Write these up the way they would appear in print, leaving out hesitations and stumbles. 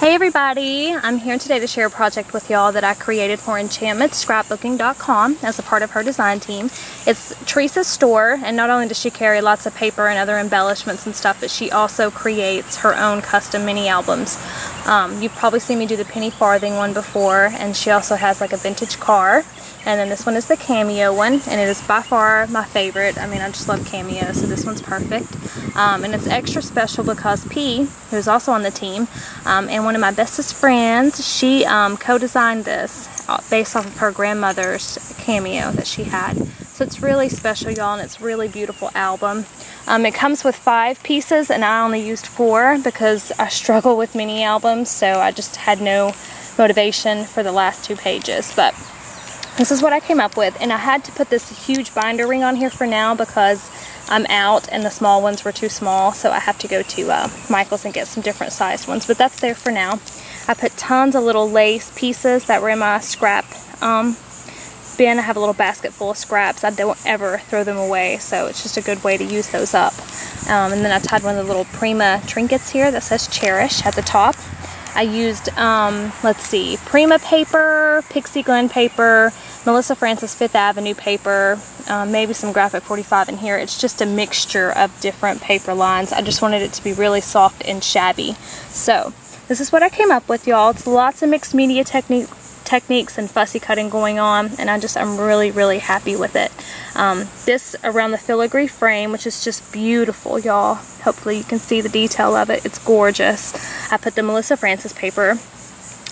Hey everybody, I'm here today to share a project with y'all that I created for enchantmentscrapbooking.com as a part of her design team. It's Teresa's store, and not only does she carry lots of paper and other embellishments and stuff, but she also creates her own custom mini albums. You've probably seen me do the penny farthing one before, and she also has like a vintage car. And then this one is the Cameo one, and it is by far my favorite. I mean, I just love Cameo, so this one's perfect. And it's extra special because P, who's also on the team, and one of my bestest friends, she co-designed this based off of her grandmother's Cameo that she had. So it's really special, y'all, and it's a really beautiful album. It comes with 5 pieces, and I only used 4 because I struggle with mini albums, so I just had no motivation for the last 2 pages. But this is what I came up with, and I had to put this huge binder ring on here for now because I'm out and the small ones were too small, so I have to go to Michael's and get some different sized ones, but that's there for now. I put tons of little lace pieces that were in my scrap bin. I have a little basket full of scraps. I don't ever throw them away, so it's just a good way to use those up. And then I tied one of the little Prima trinkets here that says Cherish at the top. I used, let's see, Prima paper, Pixie Glen paper, Melissa Francis 5th Avenue paper, maybe some Graphic 45 in here. It's just a mixture of different paper lines. I just wanted it to be really soft and shabby. So this is what I came up with, y'all. It's lots of mixed media techniques and fussy cutting going on, and I'm really happy with it. This around the filigree frame, which is just beautiful, y'all. Hopefully you can see the detail of it. It's gorgeous. I put the Melissa Francis paper.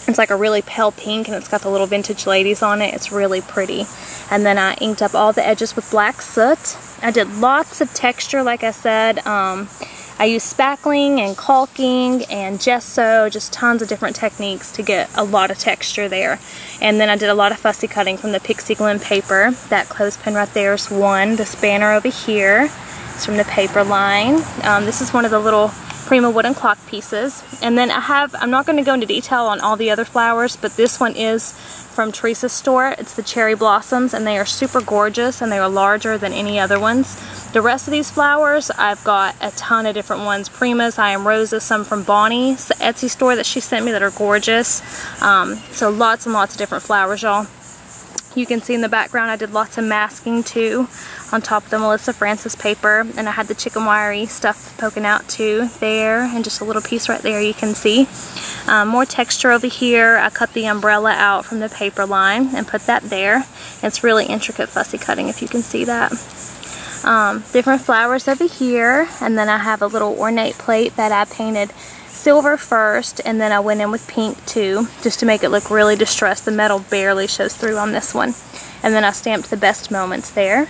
It's like a really pale pink, and it's got the little vintage ladies on it. It's really pretty. And then I inked up all the edges with black soot. I did lots of texture, like I said. I used spackling and caulking and gesso, just tons of different techniques to get a lot of texture there. And then I did a lot of fussy cutting from the Pixie Glen paper. That clothespin right there is one. This banner over here is from the paper line. This is one of the little Prima wooden clock pieces. And then I'm not going to go into detail on all the other flowers, but this one is from Teresa's store. It's the cherry blossoms, and they are super gorgeous, and they are larger than any other ones. The rest of these flowers, I've got a ton of different ones. Primas, I Am Roses, some from Bonnie's Etsy store that she sent me that are gorgeous. So lots and lots of different flowers, y'all. You can see in the background I did lots of masking too on top of the Melissa Francis paper, and I had the chicken wiry stuff poking out too there, and just a little piece right there you can see. More texture over here. I cut the umbrella out from the paper line and put that there. It's really intricate fussy cutting if you can see that. Different flowers over here, and then I have a little ornate plate that I painted silver first, and then I went in with pink too, just to make it look really distressed. The metal barely shows through on this one. And then I stamped the best moments there.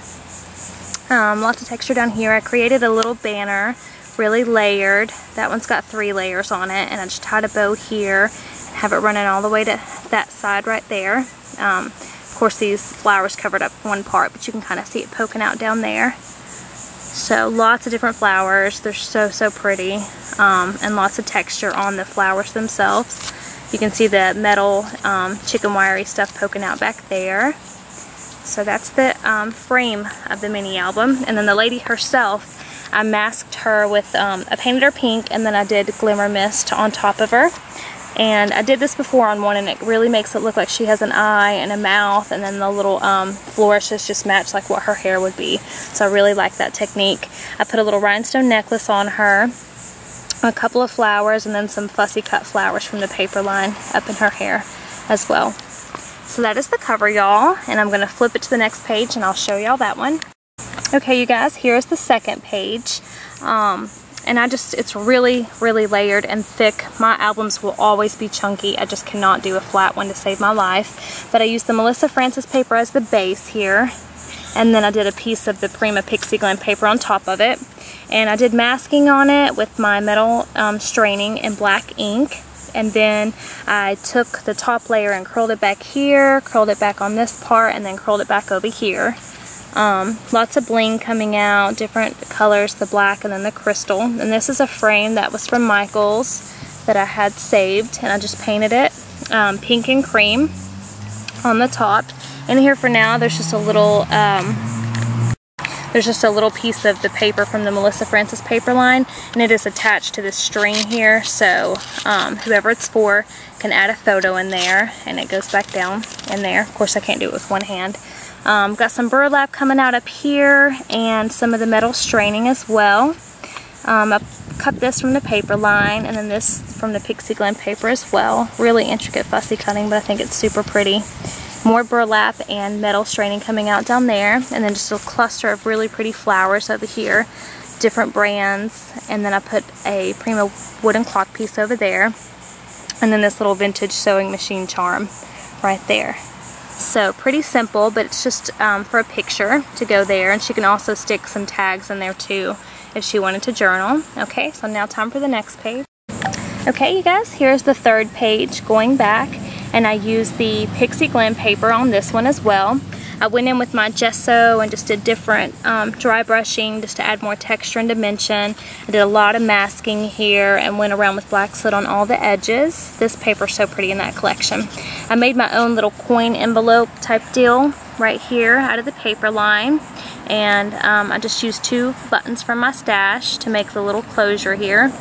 Lots of texture down here. I created a little banner, really layered. That one's got 3 layers on it, and I just tied a bow here and have it running all the way to that side right there. Of course, these flowers covered up one part, but you can kind of see it poking out down there. So lots of different flowers. They're so pretty, and lots of texture on the flowers themselves. You can see the metal chicken wiry stuff poking out back there. So that's the frame of the mini album. And then the lady herself, I masked her with, I painted her pink, and then I did glimmer mist on top of her. And I did this before on one, and it really makes it look like she has an eye and a mouth, and then the little flourishes just match like what her hair would be. So I really like that technique. I put a little rhinestone necklace on her, a couple of flowers, and then some fussy cut flowers from the paper line up in her hair as well. So that is the cover, y'all, and I'm going to flip it to the next page and I'll show y'all that one. Okay, you guys, here's the second page. And it's really layered and thick. My albums will always be chunky. I just cannot do a flat one to save my life. But I used the Melissa Francis paper as the base here. And then I did a piece of the Prima Pixie Glen paper on top of it. And I did masking on it with my metal straining in black ink. And then I took the top layer and curled it back here, curled it back on this part, and then curled it back over here. Lots of bling coming out, different colors, the black and then the crystal. And this is a frame that was from Michael's that I had saved, and I just painted it pink and cream on the top. And here for now there's just a little There's just a little piece of the paper from the Melissa Francis paper line, and it is attached to this string here, so whoever it's for can add a photo in there, and it goes back down in there. Of course, I can't do it with one hand. Got some burlap coming out up here, and some of the metal straining as well. I cut this from the paper line, and then this from the Pixie Glen paper as well. Really intricate fussy cutting, but I think it's super pretty. More burlap and metal straining coming out down there, and then just a cluster of really pretty flowers over here, different brands, and then I put a Prima wooden clock piece over there, and then this little vintage sewing machine charm right there. So pretty simple, but it's just for a picture to go there, and she can also stick some tags in there too if she wanted to journal. Okay, so now time for the next page. Okay, you guys, here's the third page going back, and I used the Pixie Glen paper on this one as well. I went in with my gesso and just did different dry brushing just to add more texture and dimension. I did a lot of masking here and went around with black soot on all the edges. This paper is so pretty in that collection. I made my own little coin envelope type deal right here out of the paper line, and I just used 2 buttons from my stash to make the little closure here.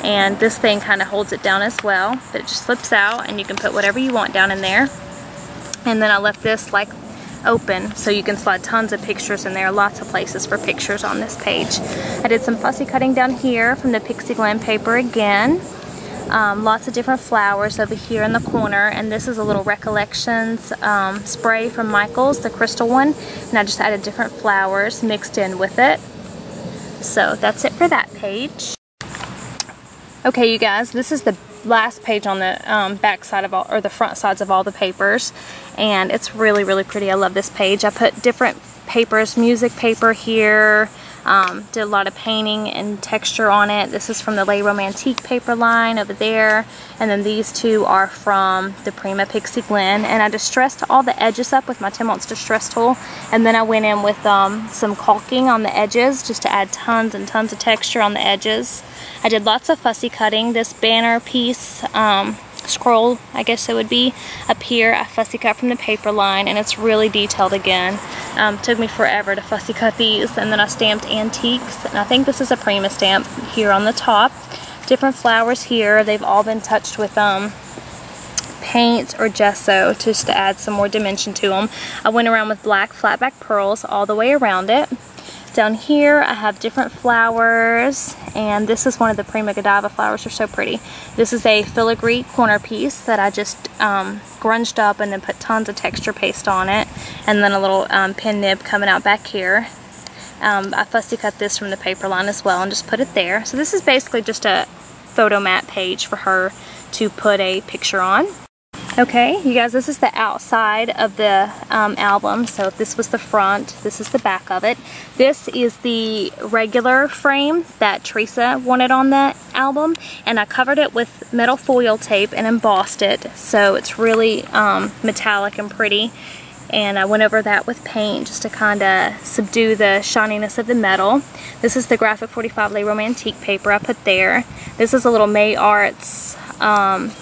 And this thing kind of holds it down as well, but it just slips out and you can put whatever you want down in there. And then I left this like open so you can slide tons of pictures in there, lots of places for pictures on this page. I did some fussy cutting down here from the Pixie Glen paper again. Lots of different flowers over here in the corner, and this is a little Recollections spray from Michaels, the crystal one, and I just added different flowers mixed in with it. So that's it for that page. Okay, you guys, this is the last page on the back side of all, or the front sides of all the papers, and it's really, really pretty. I love this page. I put different papers, music paper here, did a lot of painting and texture on it. This is from the Les Romantiques paper line over there, and then these 2 are from the Prima Pixie Glen, and I distressed all the edges up with my 10-ounce distress tool, and then I went in with some caulking on the edges just to add tons and tons of texture on the edges. I did lots of fussy cutting. This banner piece, scroll, I guess it would be, up here, I fussy cut from the paper line, and it's really detailed again. Took me forever to fussy cut these, and then I stamped antiques, and I think this is a Prima stamp here on the top. Different flowers here. They've all been touched with paint or gesso just to add some more dimension to them. I went around with black flatback pearls all the way around it. Down here I have different flowers, and this is one of the Prima Godiva flowers. They're so pretty. This is a filigree corner piece that I just grunged up and then put tons of texture paste on it, and then a little pin nib coming out back here. I fussy cut this from the paper line as well and just put it there. So this is basically just a photo mat page for her to put a picture on. Okay, you guys, this is the outside of the album. So if this was the front, this is the back of it. This is the regular frame that Teresa wanted on the album, and I covered it with metal foil tape and embossed it, so it's really metallic and pretty. And I went over that with paint just to kind of subdue the shininess of the metal. This is the Graphic 45 Les Romantiques paper I put there. This is a little May Arts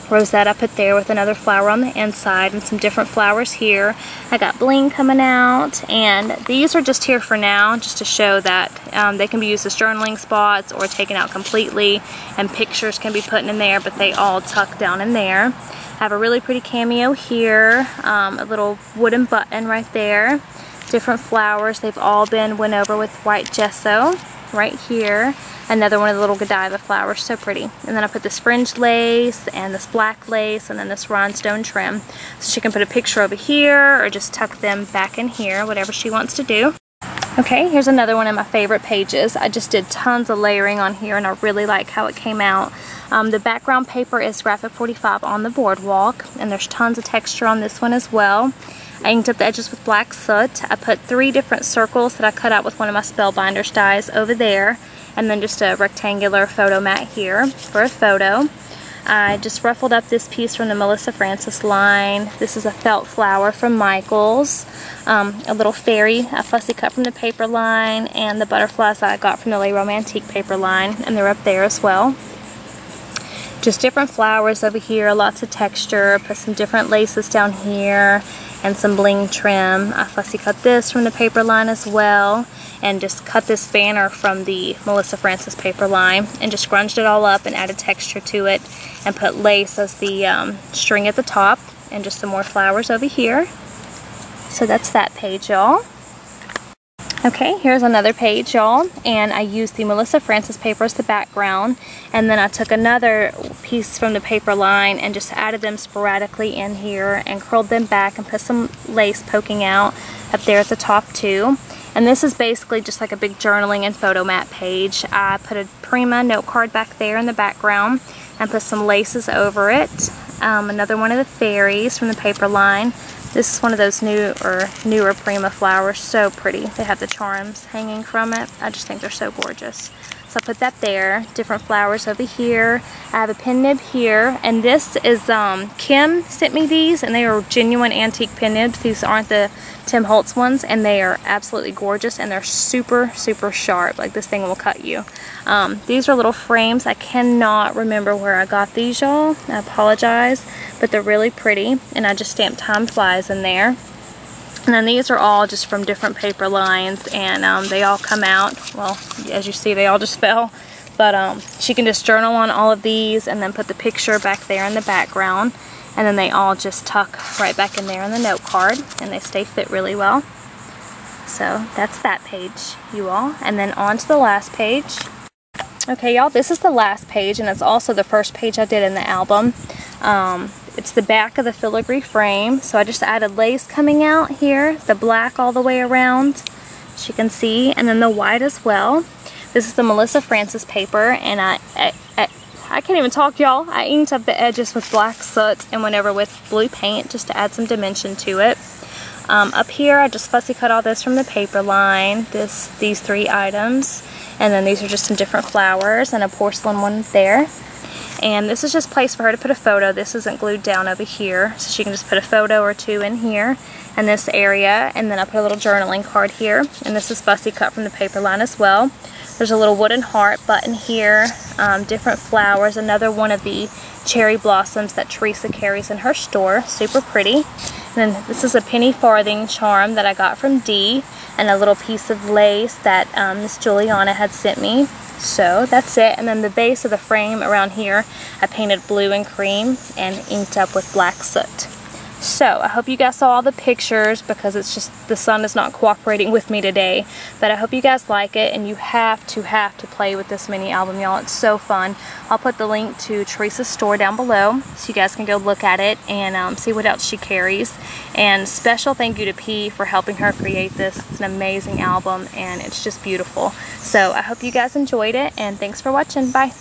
rosette I put there with another flower on the inside and some different flowers here. I got bling coming out, and these are just here for now just to show that they can be used as journaling spots or taken out completely, and pictures can be put in there, but they all tuck down in there. I have a really pretty cameo here, a little wooden button right there, different flowers. They've all been went over with white gesso right here. Another one of the little Godiva flowers, so pretty. And then I put this fringed lace and this black lace and then this rhinestone trim. So she can put a picture over here or just tuck them back in here, whatever she wants to do. Okay, here's another one of my favorite pages. I just did tons of layering on here and I really like how it came out. The background paper is Graphic 45 on the boardwalk, and there's tons of texture on this one as well. I inked up the edges with black soot. I put 3 different circles that I cut out with one of my Spellbinders dies over there, and then just a rectangular photo mat here for a photo. I just ruffled up this piece from the Melissa Francis line. This is a felt flower from Michaels. A little fairy, a fussy cut from the paper line, and the butterflies that I got from the Les Romantiques paper line, and they're up there as well. Just different flowers over here, lots of texture. Put some different laces down here and some bling trim. I fussy cut this from the paper line as well. and just cut this banner from the Melissa Francis paper line and just scrunched it all up and added texture to it and put lace as the string at the top and just some more flowers over here. So that's that page, y'all. Okay, here's another page, y'all, and I used the Melissa Francis paper as the background, and then I took another piece from the paper line and just added them sporadically in here and curled them back and put some lace poking out up there at the top too. And this is basically just like a big journaling and photo mat page. I put a Prima note card back there in the background and put some laces over it. Another one of the fairies from the paper line. This is one of those newer Prima flowers. So pretty. They have the charms hanging from it. I just think they're so gorgeous. So I put that there. Different flowers over here. I have a pin nib here. And this is, Kim sent me these, and they are genuine antique pin nibs. These aren't the Tim Holtz ones, and they are absolutely gorgeous, and they're super, super sharp. Like, this thing will cut you. These are little frames. I cannot remember where I got these, y'all. I apologize, but they're really pretty, and I just stamped Time Flies in there. And then these are all just from different paper lines, and they all come out. Well, as you see, they all just fell. But she can just journal on all of these and then put the picture back there in the background. And then they all just tuck right back in there in the note card, and they stay fit really well. So that's that page, you all. And then on to the last page. Okay, y'all, this is the last page, and it's also the first page I did in the album. It's the back of the filigree frame, so I just added lace coming out here, the black all the way around, as you can see, and then the white as well. This is the Melissa Francis paper, and I can't even talk, y'all. I inked up the edges with black soot and went over with blue paint just to add some dimension to it. Up here, I just fussy cut all this from the paper line, these 3 items, and then these are just some different flowers and a porcelain one there. And this is just a place for her to put a photo. This isn't glued down over here, so she can just put a photo or 2 in here in this area. And then I put a little journaling card here, and this is fussy cut from the paper line as well. There's a little wooden heart button here, different flowers, another one of the cherry blossoms that Teresa carries in her store, super pretty. And then this is a penny farthing charm that I got from Dee, and a little piece of lace that Miss Juliana had sent me. So that's it. And then the base of the frame around here, I painted blue and cream and inked up with black soot. So I hope you guys saw all the pictures, because it's just the sun is not cooperating with me today. But I hope you guys like it, and you have to play with this mini album, y'all. It's so fun. I'll put the link to Teresa's store down below, so you guys can go look at it and see what else she carries. And special thank you to P for helping her create this. It's an amazing album, and it's just beautiful. So I hope you guys enjoyed it, and thanks for watching. Bye.